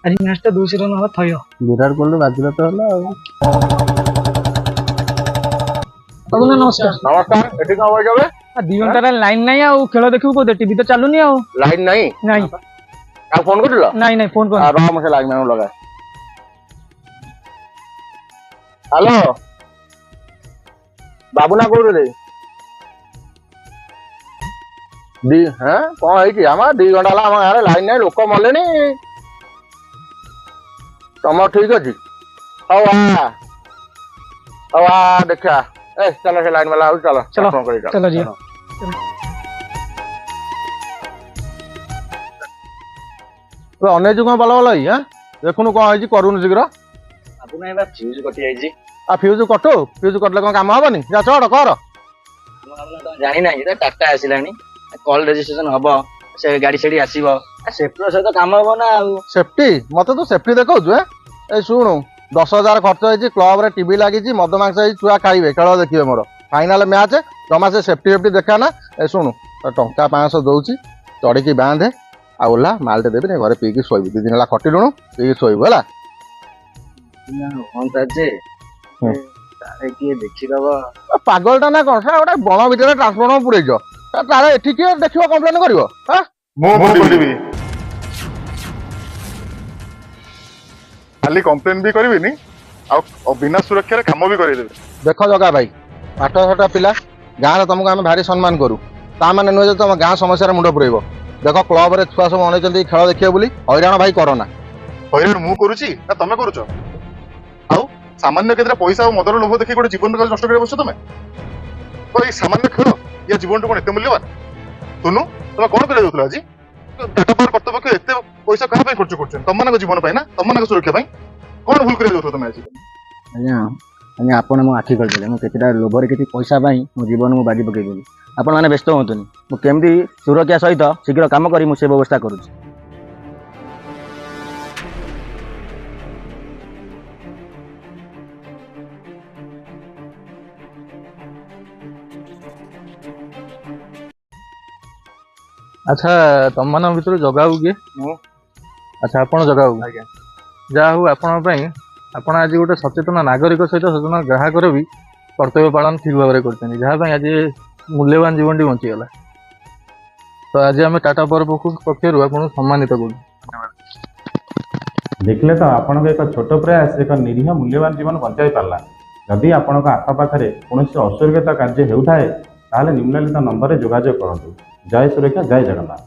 ଆଜି ମ୍ୟାଚଟା 200 ରନ୍ ହବା ଥୟ। ବିରାଟ କୋହଲି ବାଜିଲା ତ ହେଲା ଆଉ। ବାବୁନା ନମସ୍କାର। ନମସ୍କାର। ଏଠି କଣ ବଇଛ ବେ? 2 ଘଣ୍ଟା ଲାଇନ ନାହିଁ ଆଉ ଖେଳ ଦେଖିବୁ କୋଉଠି? ଟିଭି ତ ଚାଲୁନି ଆଉ। ଲାଇନ ନାହିଁ? ନାଇଁ ଆଉ ଫୋନ କରିଥିଲ? ନାଇଁ ଫୋନ କର। ରହ ମୁଁ ସେ ଲାଇନ ମ୍ୟାନକୁ ଲଗାଏ। ହ୍ୟାଲୋ ବାବୁନା କହୁଥିଲେ? କଣ ହେଇଛି? ଆମ 2 ଘଣ୍ଟା ହେଲା ଆମ ଗାଁରେ ଲାଇନ ନାହିଁ, ଲୋକ ମଲେଣି। ତମର ଠିକ ଅଛି? ହଉ ଆ ଦେଖିଆ। ଚାଲ ସେ ଲାଇନ ବାଲା ଚାଲ ଚलो ଫୋନ କରି चलो जी। ତୁ ଅନେଇଛୁ କଣ ଭଲ ଭଲ ହେଇ? ଦେଖୁନୁ କଣ ହେଇଛି, କରୁନୁ ଶୀଘ୍ର। ବାବୁନା ଏବା ଫ୍ୟୁଜ କଟି ଯାଇଛି। ଆଉ ଫ୍ୟୁଜ କଟୁ, ଫ୍ୟୁଜ କଟିଲେ କଣ କାମ ହବନି? ଯା ଚଢ କର। ଜାଣିନାହିଁ ଏଟା ଟାଟା ଆସିଲାଣି, କଲ ରେଜିଷ୍ଟ୍ରେସନ ହବ, ସେ ଗାଡି ସେଠି ଆସିବ, ସେଫ୍ଟିର ସହିତ କାମ ହବ ନା ଆଉ। ସେଫ୍ଟି? ମତେ ତୁ ସେଫ୍ଟି ଦେଖାଉଛୁ? ଏଇ ଶୁଣୁ, 10,000 ଖର୍ଚ୍ଚ ହେଇଛି, କ୍ଲବରେ ଟିଭି ଲାଗିଛି, ମଦ ମାଂସ ହେଇଛି, ଛୁଆ ଖାଇବେ, ଖେଳ ଦେଖିବେ, ମୋର ଫାଇନାଲ ମ୍ୟାଚ। ଜମା ସେ ସେଫ୍ଟି ଫେଫ୍ଟି ଦେଖା ନା। ଟଙ୍କା 500 ଦଉଛି, ଚଢିକି ବାନ୍ଧେ ଆଉ ଓହ୍ଲା, ମାଲଟେ ଦେବି ନେ, ଘରେ ପିଇକି ଶୋଇବୁ। 2 ଦିନ ହେଲା ଖଟିଲୁଣୁ, ପିଇକି ଶୋଇବୁ ହେଲା। ହୁଅନ୍ତା ଯେ ତାରେ କିଏ ଦେଖିଦବ। ପାଗଳଟା ନା କଣ? ଗୋଟେ ବଣ ଭିତରେ ଟ୍ରାନ୍ସଫର୍ମର ପୁରେଇଛ, ତାର ଏଠି କିଏ ଦେଖିବ, କମ୍ପ୍ଲେନ କରିବ? ମୁଁ କରିବି। ଖାଲି କମ୍ପ୍ଲେନ ବି କରିବିନି, ଆଉ ବିନା ସୁରକ୍ଷାରେ କାମ ବି କରିଦେବି। ଦେଖ ଜଗା ଭାଇ, ପାଠଶାଠ ପିଲା, ଗାଁରେ ତମକୁ ଆମେ ଭାରି ସମ୍ମାନ କରୁ। ତା ମାନେ ନୁହେଁ ଯେ ତମ ଗାଁ ସମସ୍ୟାରେ ମୁଣ୍ଡ ପୁରେଇବ। ଦେଖ କ୍ଲବରେ ଛୁଆ ସବୁ ଅଣେଇଛନ୍ତି ଖେଳ ଦେଖିବେ ବୋଲି, ହଇରାଣ ଭାଇ କରନା। ହଇରାଣ ମୁଁ କରୁଛି ନା ତମେ କରୁଛ? ଆଉ ସାମାନ୍ୟ କେତେଟା ପଇସା ଆଉ ମଦର ଲୋଭ ଦେଖି ଗୋଟେ ଜୀବନ ନଷ୍ଟ କରି ବସଛ ତମେ? ଏଇ ସାମାନ୍ୟ ଖେଳ ୟା ଜୀବନଠୁ କଣ ଏତେ ମୂଲ୍ୟବାନ? ତୁନୁ, ତମେ କଣ କରିବାକୁ ଯାଉଥିଲ ଆଜି? ଟାଟା ପାୱାର କର୍ତ୍ତୃପକ୍ଷ ଏତେ ପଇସା କାହା ପାଇଁ ଖର୍ଚ୍ଚ କରୁଛନ୍ତି? ତମମାନଙ୍କ ଜୀବନ ପାଇଁ ନା, ତମମାନଙ୍କ ସୁରକ୍ଷା ପାଇଁ? କଣ ଭୁଲ କରିବାକୁ ଯାଉଥିଲ ତମେ ଆଜି? ଆଜ୍ଞା ଆପଣ ମୋ ଆଖି କରିଦେଲେ। ମୁଁ କେତେଟା ଲୋଭରେ କିଛି ପଇସା ପାଇଁ ମୋ ଜୀବନ ମୁଁ ବାଜି ପକେଇଦେଲି। ଆପଣମାନେ ବ୍ୟସ୍ତ ହୁଅନ୍ତୁନି, ମୁଁ କେମିତି ସୁରକ୍ଷା ସହିତ ଶୀଘ୍ର କାମ କରି ମୁଁ ସେ ବ୍ୟବସ୍ଥା କରୁଛି। ଆଚ୍ଛା, ତମମାନଙ୍କ ଭିତରୁ ଜଗାକୁ କିଏ? ଆଚ୍ଛା, ଆପଣ ଜଗାକୁ? ଆଜ୍ଞା। ଯାହା ହଉ, ଆପଣଙ୍କ ପାଇଁ ଆପଣ ଆଜି ଗୋଟେ ସଚେତନ ନାଗରିକ ସହିତ ସଚେତନ ଗ୍ରାହକର ବି କର୍ତ୍ତବ୍ୟ ପାଳନ ଠିକ ଭାବରେ କରିଛନ୍ତି, ଯାହା ପାଇଁ ଆଜି ମୂଲ୍ୟବାନ ଜୀବନଟି ବଞ୍ଚିଗଲା। ତ ଆଜି ଆମେ ଟାଟା ପାୱାର ପକ୍ଷରୁ ଆପଣଙ୍କୁ ସମ୍ମାନିତ କରୁଛୁ। ଦେଖିଲେ ତ, ଆପଣଙ୍କ ଏକ ଛୋଟ ପ୍ରୟାସ ଏକ ନିରୀହ ମୂଲ୍ୟବାନ ଜୀବନ ବଞ୍ଚାଇ ପାରିଲା। ଯଦି ଆପଣଙ୍କ ଆଖପାଖରେ କୌଣସି ଅସୁରକ୍ଷିତ କାର୍ଯ୍ୟ ହେଉଥାଏ, ତାହେଲେ ନିମ୍ନଲିଖିତ ନମ୍ବରରେ ଯୋଗାଯୋଗ କରନ୍ତୁ। ଜୟ ସୁରକ୍ଷା, ଜୟ ଜଗନ୍ନାଥ।